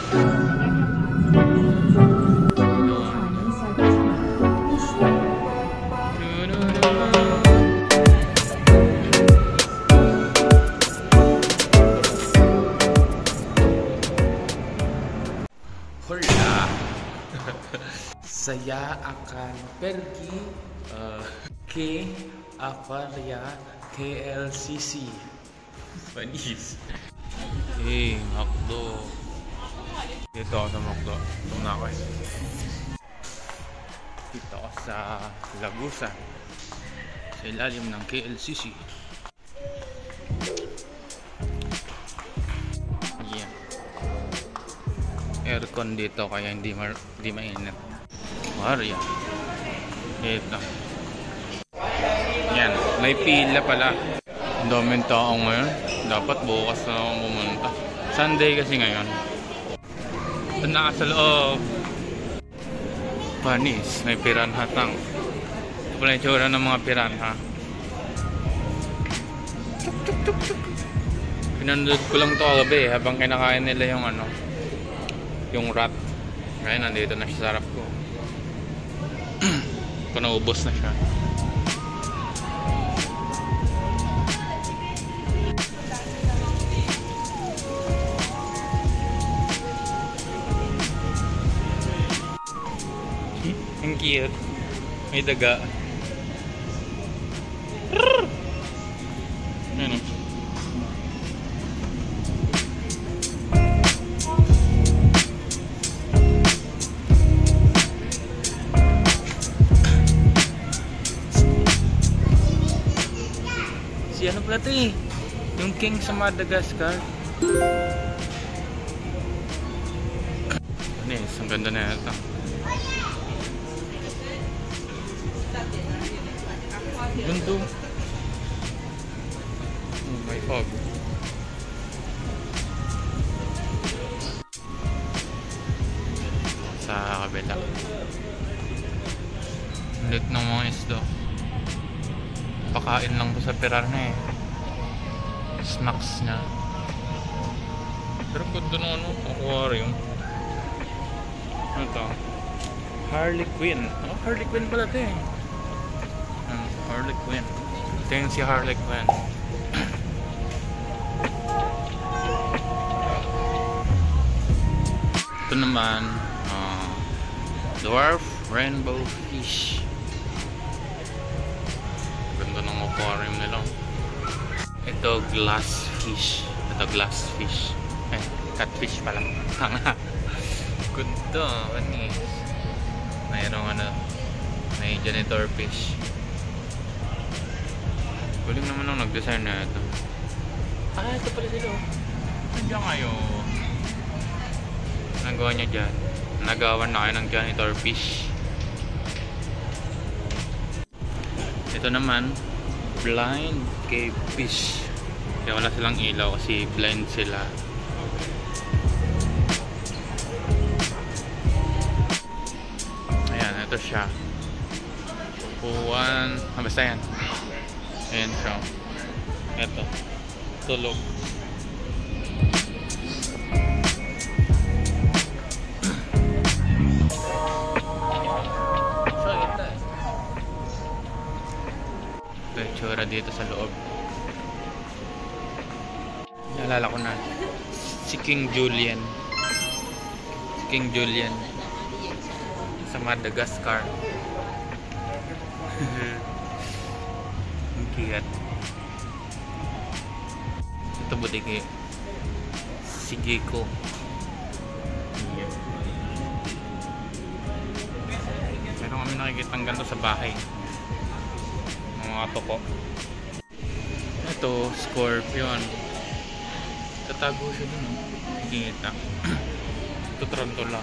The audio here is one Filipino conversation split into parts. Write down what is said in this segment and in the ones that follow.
Hola. Saya akan pergi ke Aquaria KLCC. Spanish. Hey, Macdo. Dito ako sa Macdo. Ito na ako eh. Dito ako sa Lagusan. Sa ilalim ng KLCC. Yeah. Aircon dito kaya hindi mainit. Maria. Ito. Yan. May pila pala. Ang daming tao ngayon. Dapat bukas na akong pumunta. Sunday kasi ngayon. Ito na sa loob. Panis. May piranha tang. Ito pala yung tsura ng mga piranha. Chuk chuk chuk chuk. Pinanood ko lang ito kagabi habang kinakain nila yung ano. Yung rat. Ngayon nandito na siya sa harap ko. Kung naubos na siya. Ang cute. May daga. Ano? Si ano pala ito eh? Yung king sa Madagascar. Anis, ang ganda na ito. Gundo. Oh, may fog. Sa kabila. Ulit ng mga isdo. Pakain lang to sa piranha eh. Snacks niya. Pero ganda na ano, aquarium. Ano to? Harley Quinn. Oh, Harley Quinn pala ito eh. Harley Quinn. Ito yung si Harley Quinn. Ito naman, dwarf rainbow fish. Ganda ng aquarium nila. Ito glass fish. Ito glass fish. Eh, catfish pala. Ganda, manis. Mayroong ano, may janitor fish. Galing naman ang nag-design na ito. Ah, ito pala sila. Nandiyan kayo. Nagawa niya dyan. Nagawan na kayo ng janitor fish. Ito naman, blind cave fish. Kaya wala silang ilaw kasi blind sila. Ayan, ito siya. Puwan. Basta yan. Ayan siya. Ito. Tulog. So, ito. Ito yung tsura dito sa loob. Naalala ko na. Si King Julian. Si King Julian. Sa Madagascar. Kiat. Ito butiki. Si Gecko. Meron kami nakikitang ganito sa bahay. Mga toko. Ito, scorpion. Tatago siya dun. Kita. Ito tarantula.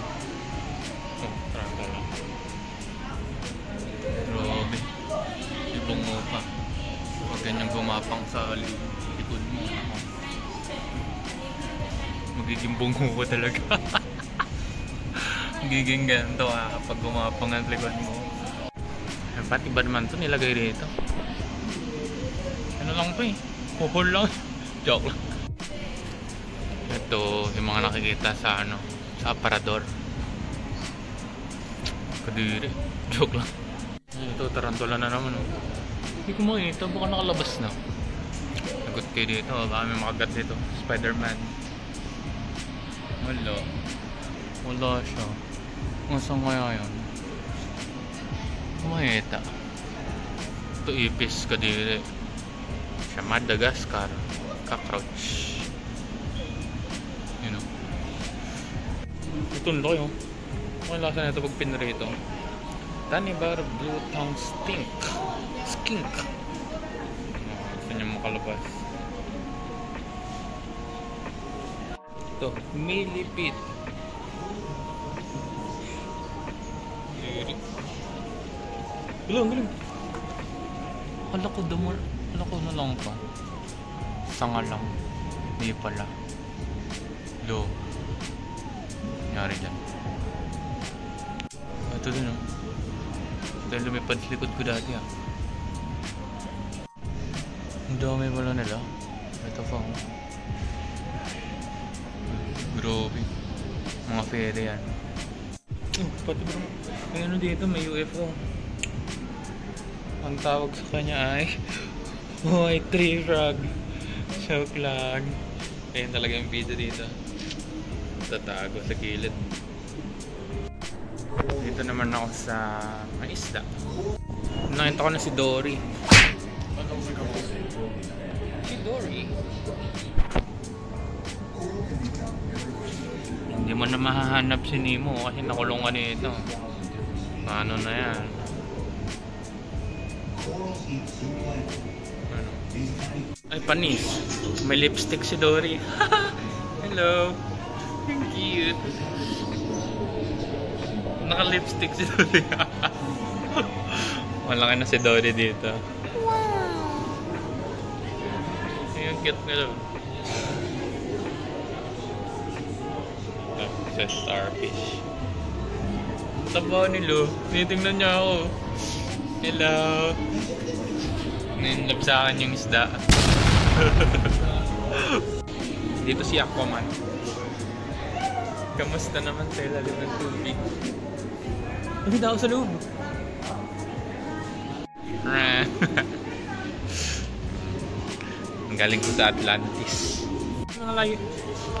Ito, tarantula. Grabe. Ibong mo pa. Huwag ganyang gumapang sa likod mo. Magiging bungo ko talaga. Magiging ganito kapag gumapang ang likod mo. Pati ba naman ito nilagay dito? Ano lang ito eh. Puhol lang. Joke lang. Ito yung mga nakikita sa sa aparador. Kadiri. Joke lang. Ito, tarantula na naman. Oh. Hindi ko makita. Baka nakalabas na. Nagot kayo dito. Baka may makagat dito. Spider-Man. Wala. Wala siya. Saan kaya yun? Makita. Ito ipis. Kadiri. Siya Madagascar. Cockroach. You know. Ito ang laki, oh. Ang lasa na ito pag pinrito. Tanibar Blue Tongue Skink. Gusto niya makalabas. Ito, millipede. Galing. Kala ko damar. Kala ko na lang pa. Sanga lang. Hindi pala. Lo. Nangyari dyan. Ito din, oh. Dahil lumipad sa likod ko dati, ah. Ang dami pala nila. Ito pa, oh. Grabe. Mga fere yan. Pati bro. May ano dito, may UFO. Ang tawag sa kanya ay White Tree Frog. Joke lang. Ayun talaga yung video dito. Tatago sa gilid. Dito naman ako sa may isda. Nakita ko na si Dory. Si Dory. Hindi mo na mahahanap si Nemo kasi nakulong ka nito. Paano na yan? Ano? Ay, panis. May lipstick si Dory. Hello. Cute. Naka-lipstick si Dory. Malaki na si Dory dito. Ayun, cute nila. Sa starfish. Taba nilo. Tinitingnan niya ako. Hello. Ninlove sa akin yung isda. Dito si Aquaman. Kamusta naman sa ilalim ng tubig? Nakita ako sa loob. Ang galing ko sa Atlantis.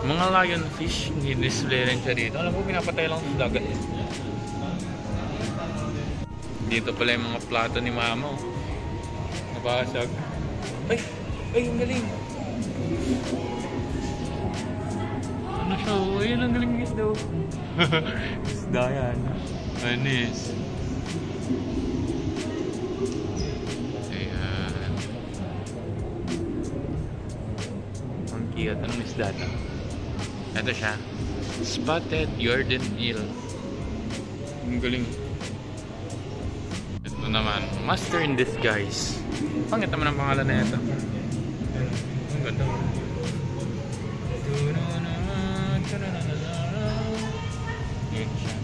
Mga lionfish, hindi display rin siya dito. Alam ko, pinapatay lang sa dagat. Dito pala yung mga plato ni Mama. Nabasag. Ay! Ang galing! Ano siya? Ayun, ang galing ng isda. Isda yan. Anis. Ayan. Ang cute. Anong isda ito? Ito siya. Spotted Jordan eel. Ang galing. Ito naman. Master in Disguise. Pangit naman ang pangalan na ito. Ang ganda. Yun siya.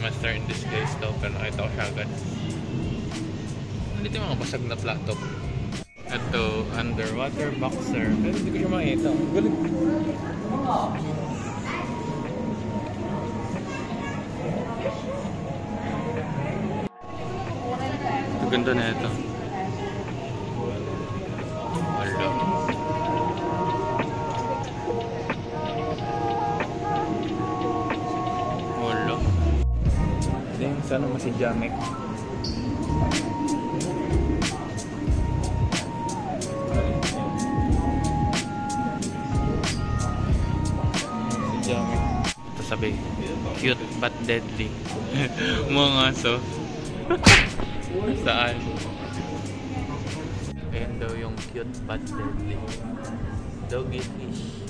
Master in Disguise daw. Pero nakita ko siya agad. Nandito yung mga basag na plato. Ito, underwater boxer. Pero hindi ko siya makita. Galing. Ito, ganda na ito. Wala. Wala. Then, sana si Jamek. Ito sabi, cute but deadly. Mga aso. Saan? Ayan daw yung cute but deadly. Doggy fish.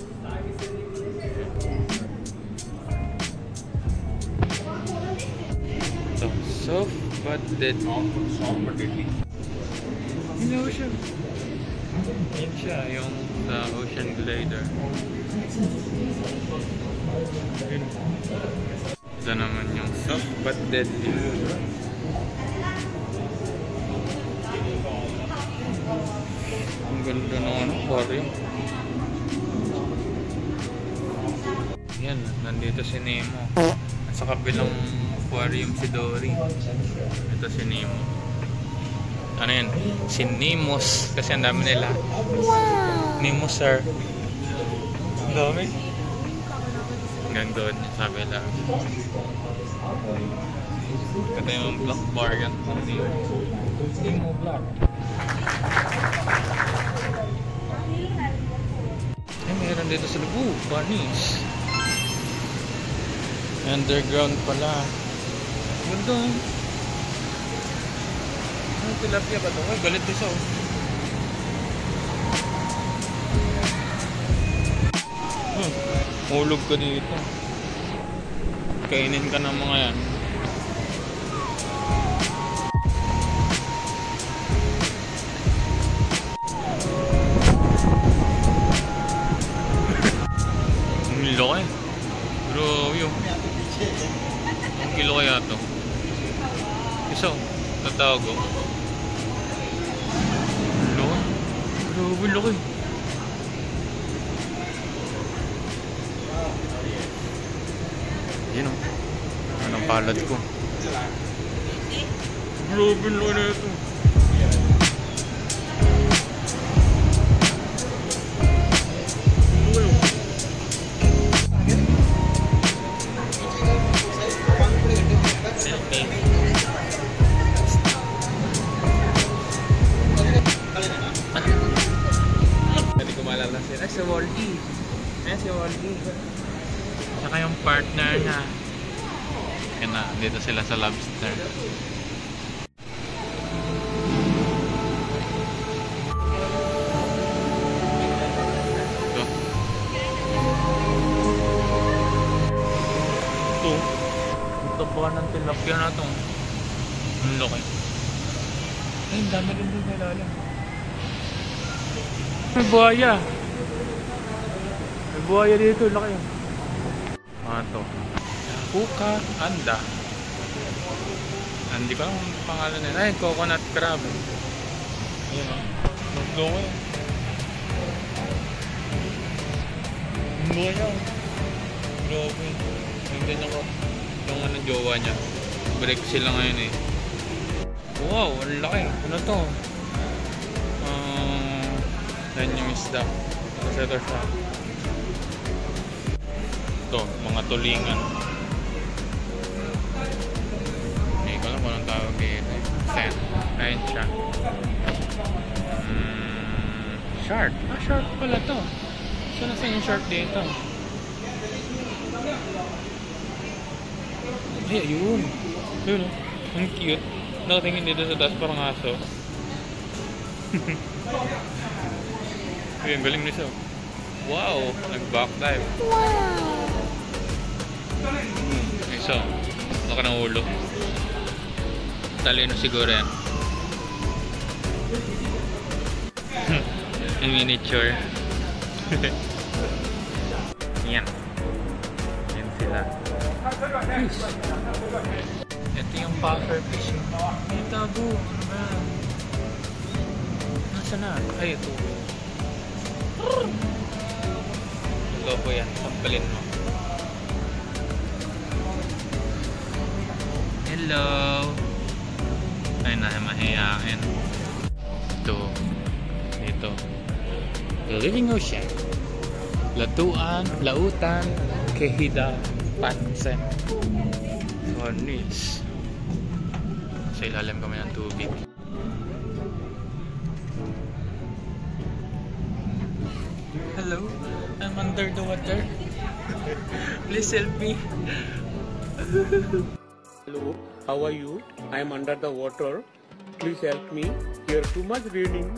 Ito, soft but deadly. Hello siya. Yan siya, yung sa Ocean Glider. Ito naman yung soft but deadly. Ang ganda ng aquarium. Yan, nandito si Nemo. Sa kabilang aquarium si Dory. Ito si Nemo. Ano yan? Si Nemos. Kasi ang dami nila. Wow! Nemo sir. Ang dami. Hanggang doon, sabi lang. Ito yung black bar yan. Nemo black. Ay, meron dito sa loob. Bunnies. Underground pala. Ganda. Ano, tilapia ba ito? Ay, galit isa oh. Hulog ka dito. Kainin ka ng mga yan. Ang laki. Bro, yun. Ang kilo kaya ito? Isa, tatawag ko. Laki. Grabe, laki. Yun o. Anong palad ko? Grabe, laki na ito. Hindi ko maalala sila. Si Wally. Ayan si Wally. Saka yung partner na. Yan na, dito sila sa lobster. Ito. Ito. Ito pa ng tilapia na ito. Ang laki. Ay, ang dami din doon sa ilalim. May buhaya. May buhaya dito, laki. Ito. Puka anda. Hindi ko alam ang pangalan nila. Ay, coconut crab. Ayan o. Mag-lowe. Ang buhaya. Grabe. Hindi ako. Yung ano jowa niya. Break sila ngayon eh. Wow, ang laki. Ano to? Yan yung isda. Kasi ito siya. Ito, mga tulingan. Hindi ko alam kung anong tawag dito. Sen. Ayun siya. Shark. Ah, shark pala to. So, nasa yung shark dito? Ay, ayun. Ayun o. Ang cute. Nakatingin dito sa taas parang aso. Ayun, galing nito. Wow! Nag-back dive. Wow! Isa. Laka ng ulo. Talino siguro yan. Yung miniature. Yan. Yan sila. Fish. Ito yung puffer fish. May tago. Ano ba? Nasaan na? Ay, ito. Lobo yan. Sampalin mo. Hello. Ay, mahihain. Ito. Ito. The Living Ocean. Lautan, Kehida, Pansen. Cornish. Sa ilalim kami ng tubig. Hello, I'm under the water. Please help me. Hello, how are you? I am under the water. Please help me. Here too much raining.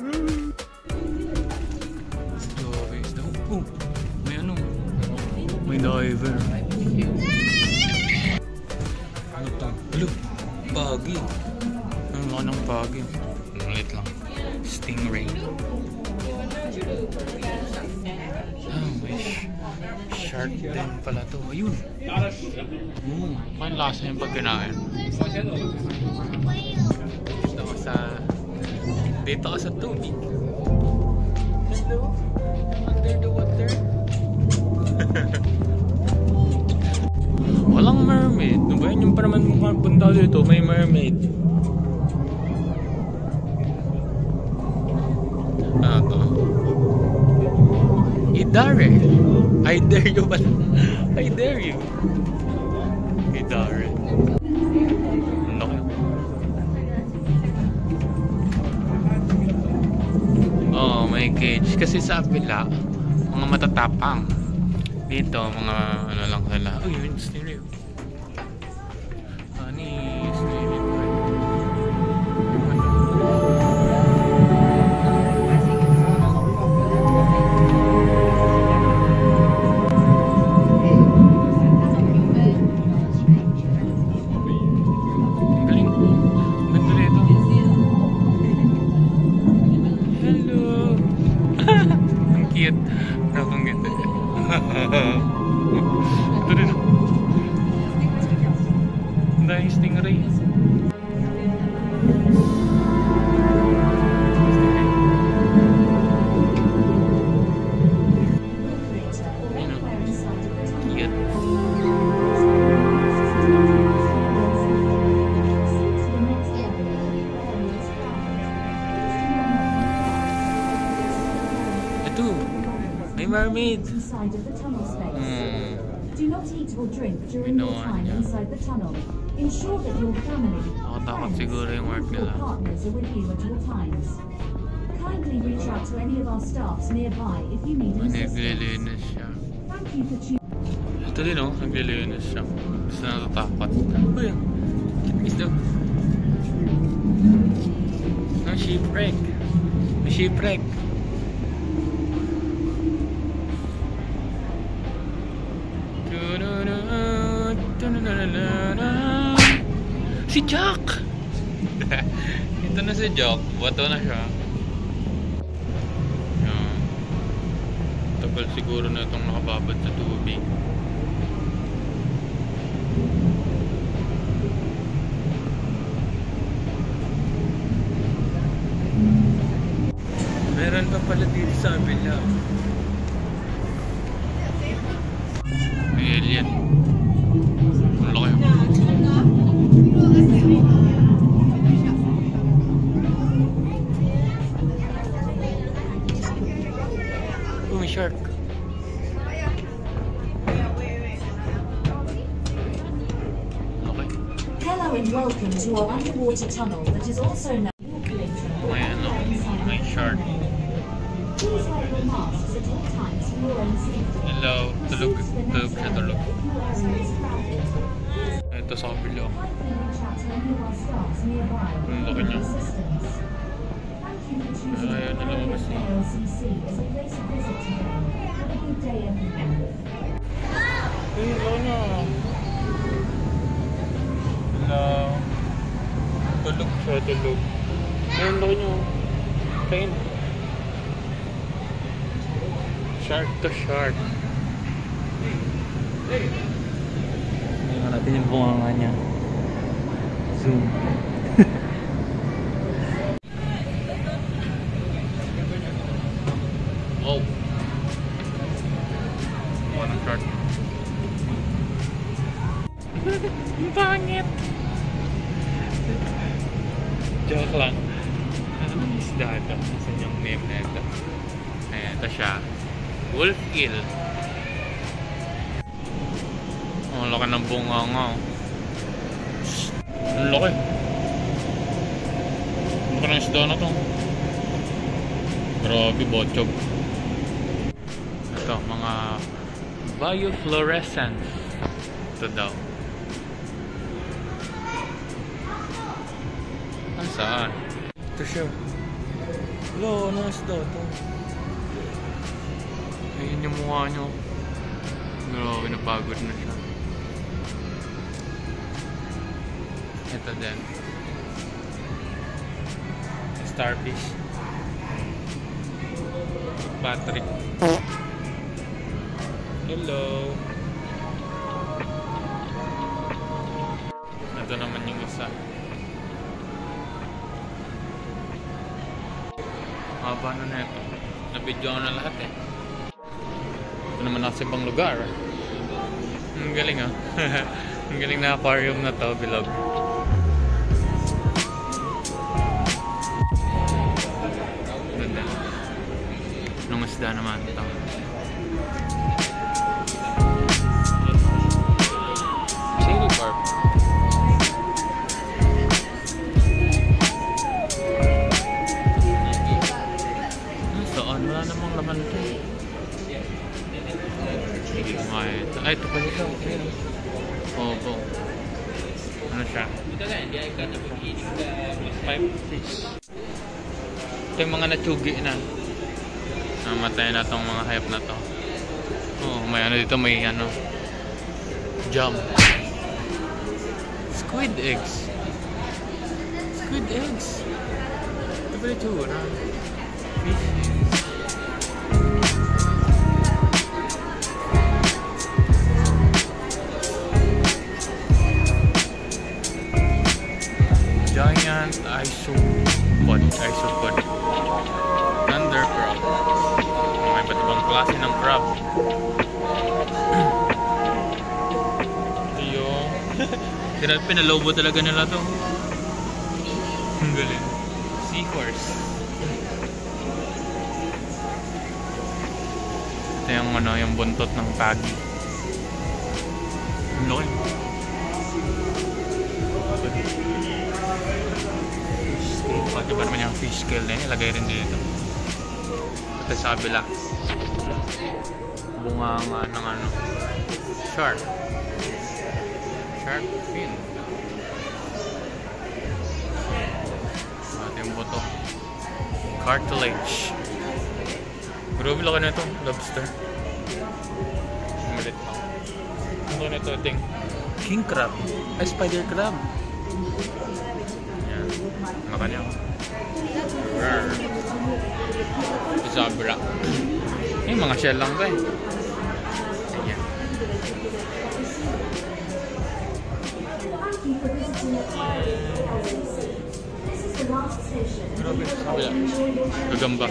Oh, may ano? May diver. Ano to? Hello, pagi. Ano nga ng pagi? Ulit lang. Stingray. May shark din pala to. Ayun. May lasa yung pag kinain. Dito ka sa tubig. Hello? Under the water? mermaid. Ano ba yan? Yung pa naman mukhang punta dito, may mermaid. Ano to? Idare. I dare you ba? I dare you. Idare. Ano kaya? Oh, may cage. Kasi sa apila, mga matatapang. Dito, mga ano lang sila. Oh, yun, snail. Honey, snail. Ito rin. Dahil stingray. Ito. May mermaid. Do not eat or drink during your time inside the tunnel. Ensure that your family, Nakatakot siguro yung work nila. partners are with you at all times. Kindly reach out to any of our staffs nearby if you need assistance. Naglilinis siya. Thank you for choosing. Ito din oh, naglilinis siya. Basta natatakot. Uy, is daw. Ang shipwreck. May shipwreck. Si Jack! Ito na si Jack. Bato na siya. Yan. Tagal siguro na itong nakababad sa tubig. Meron pa pala dito sa abila. May alien. Ang laki. Oh, may shark. Okay. Hello and welcome to our underwater tunnel that is also known May ano, may shark. Please wear your masks at all times for your own safety. Hello, tulog siya, tulog. Please Ito sa kabila. reach out to any of our staffs nearby Ang laki niya. assistance. Thank you for choosing Ayaw na lumabas eh. LCC as a place of visit today. Have a good day, everyone. Hello na. Hello. Tulog siya, tulog. Ayun, laki niyo. Kain. Shark to shark. Tingnan natin yung bunganga niya. Zoom. Oh. One shark. Ang pangit. Joke lang. Ano ang isda ito? Saan yung name na ito? Ayan, ito siya. Wolf eel. Oh, laki ng bunganga. Ang laki. Ang laki ng isda na ito. Grabe, bochog. Ito, mga biofluorescence. Ito daw. Saan? Ito siya. Hello, ano isda ito? Ayun yung mukha nyo. Grabe, napagod na siya. Ito din. Starfish. Patrick. Hello. Ito naman yung isa. Haba na ito. Nabidyo na lahat eh. Ito naman nasa ibang lugar. Ang galing ah. Ang galing na aquarium na to, bilog. Ganda. Anong isda naman ito? Chili carp. Saan? Wala namang laman ito. Sige nga ito. Ay, ito pala ito. Opo. Ano siya? Pipe fish. Ito yung mga natsugi na. Namatay na tong mga hayop na to. Oh, may ano dito, may ano. Jam. Squid eggs. Squid eggs. Ito pala ito, na. Fish eggs. Giant isopod. Thunder crab. May iba't ibang klase ng crab. Ito yung pinalobo talaga nila to. Ang galing. Seahorse. Ito yung ano, yung buntot ng pagi. Ang laki. Pati ba naman yung fish scale na yun, ilagay rin dito. Ito sa kabila. Bunga nga ng ano. Shark. Shark fin. Ito yung buto. Cartilage. Grabe laki na ito. Lobster. Malit pa. Ano na ito? Ting king crab. Ay, spider crab. Yan. Makanya. Isabra. Eh, mga shell lang ba eh. Ayan. Grabe, sabi yan. Gagamba.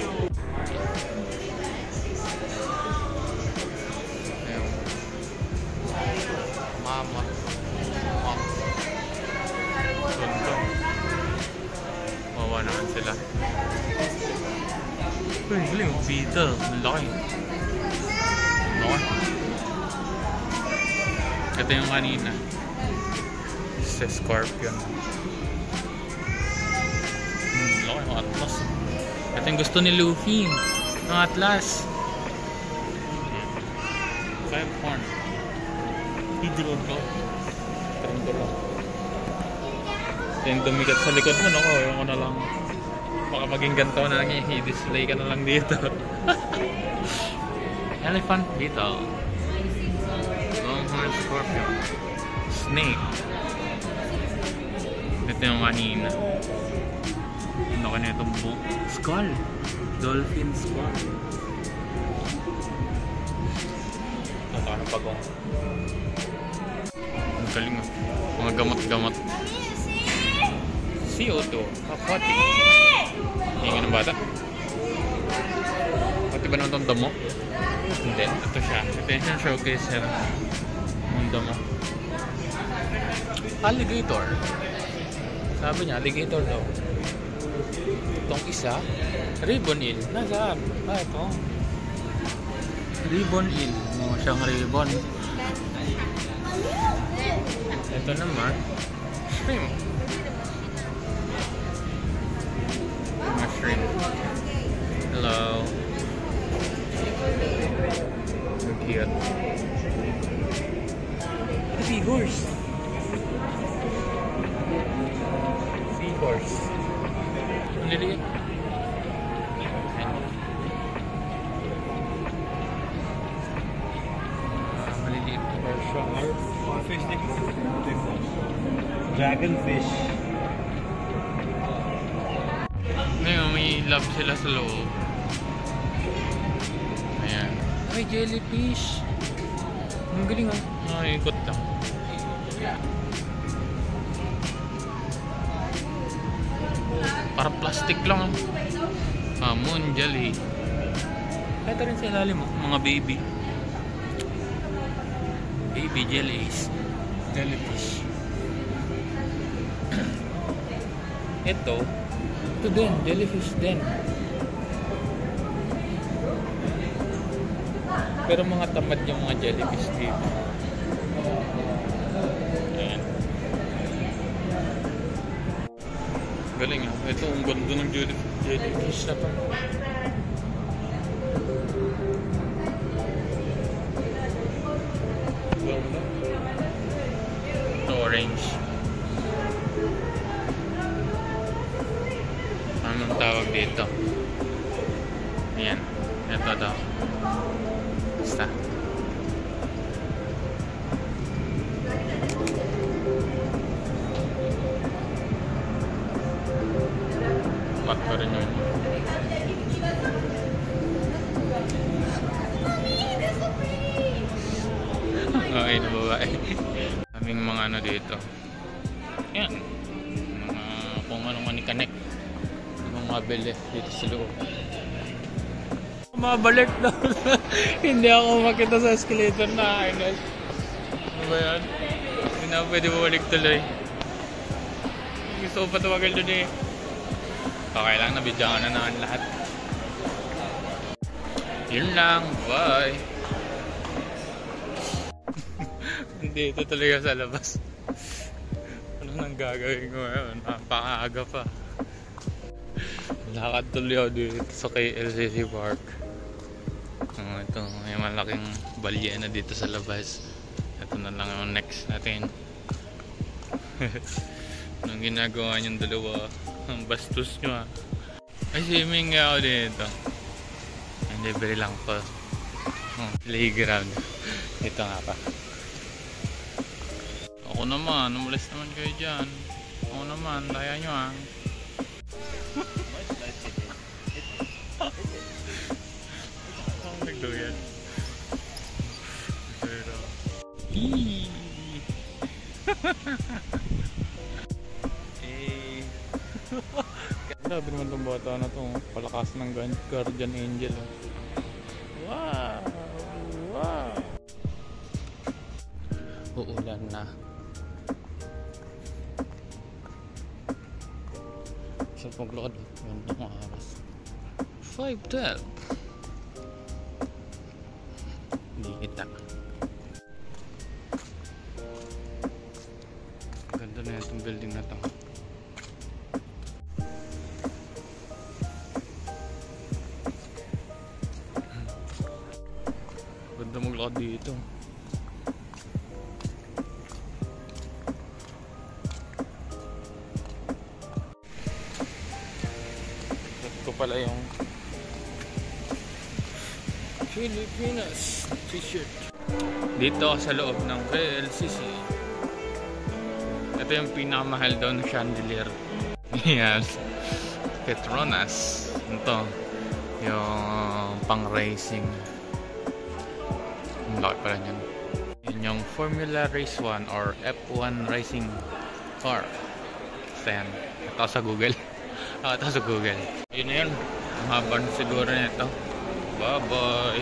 Ayan. Mama. Ganda. Wawa naman sila. Uy, galing. Beetle. Malaki. Malaki. Ito yung kanina. Sa scorpion. Malaki ng atlas. Ito yung gusto ni Luffy. Ng atlas. Five horn. Hidrodo. Trendolo. Ito yung dumigat sa likod mo. Ako, yung ko na lang. Baka maging ganito na lang yung i-display ka na lang dito. Elephant beetle. Longhorn scorpion. Snake. Ito yung kanina. Ano ka na itong book? Skull. Dolphin skull. Ito ano pa ko? Ang galing ah. Mga gamot-gamot. CO2. Aquatic. Hingin ng bata. Pati ba naman itong damo? Hindi. Ito siya. Ito yung showcase siya. Yung damo. Alligator. Sabi niya, alligator daw. Itong isa, ribbon eel. Nasaan? Ah, ito. Ribbon eel. Mo siyang ribbon. Ito naman, shrimp. Mga shrimp. Hello. So cute. Seahorse. Seahorse. Ang liliit. Maliliit na version. Fish din. Dragonfish. Ngayon, may love sila sa loob. Ayan. Ay, jellyfish. Ang galing ah. Nakikot lang. Parang plastic lang ah. Moon jelly. Ito rin sa ilalim mo, mga baby. Baby jellies. Jellyfish. Ito din, jellyfish din. Pero mga tamad yung mga jellyfish dito. Ayan. Galing ah. Ito, ang ganda ng jellyfish na to. Ito, orange. Anong tawag dito? Ayan. Ito daw. Basta. Mat pa rin yun. Okay na babae. Kaming mga ano dito. Ayan. Mga kung anong manikanek. Mabili dito sa loob. Mabalik na. Hindi ako makita sa escalator na ayos. Ano ba yan? Hindi na pwede bumalik tuloy. Gusto ko pa tumagal doon eh. Okay lang, nabidyangan na naman lahat. Yun lang. Bye. Dito talaga sa labas. Ano nang gagawin ko ngayon? Napakaaga pa. Lakad tuloy ako dito sa KLCC Park. Ito, may malaking balyena dito sa labas. Ito na lang yung next natin. Anong ginagawa niyong dalawa? Ang bastos nyo ah. Ay, swimming nga ako dito. Libre lang po. Playground. Ito nga pa. Ako naman, umalis naman kayo dyan. Ako naman, daya nyo ah. Nagduyan. Pero grabe naman itong bata na ito. Palakas ng guardian angel. Wow! Wow! Uulan na. Sa paglakad, ganda ng oras. 5:12. Hindi kita. Ganda na itong building na ito. Ganda maglakad dito. Ito pala yung Pilipinas t-shirt. Dito sa loob ng KLCC. Ito yung pinakamahal daw na chandelier. Yes. Petronas. Ito. Yung pang racing. Ang laki pala nyan. Yun yung Formula Race 1 or F1 racing car. Ito yan. Ito sa Google. Ito sa Google. Yun na yun. Ang haba siguro nito. Bye bye.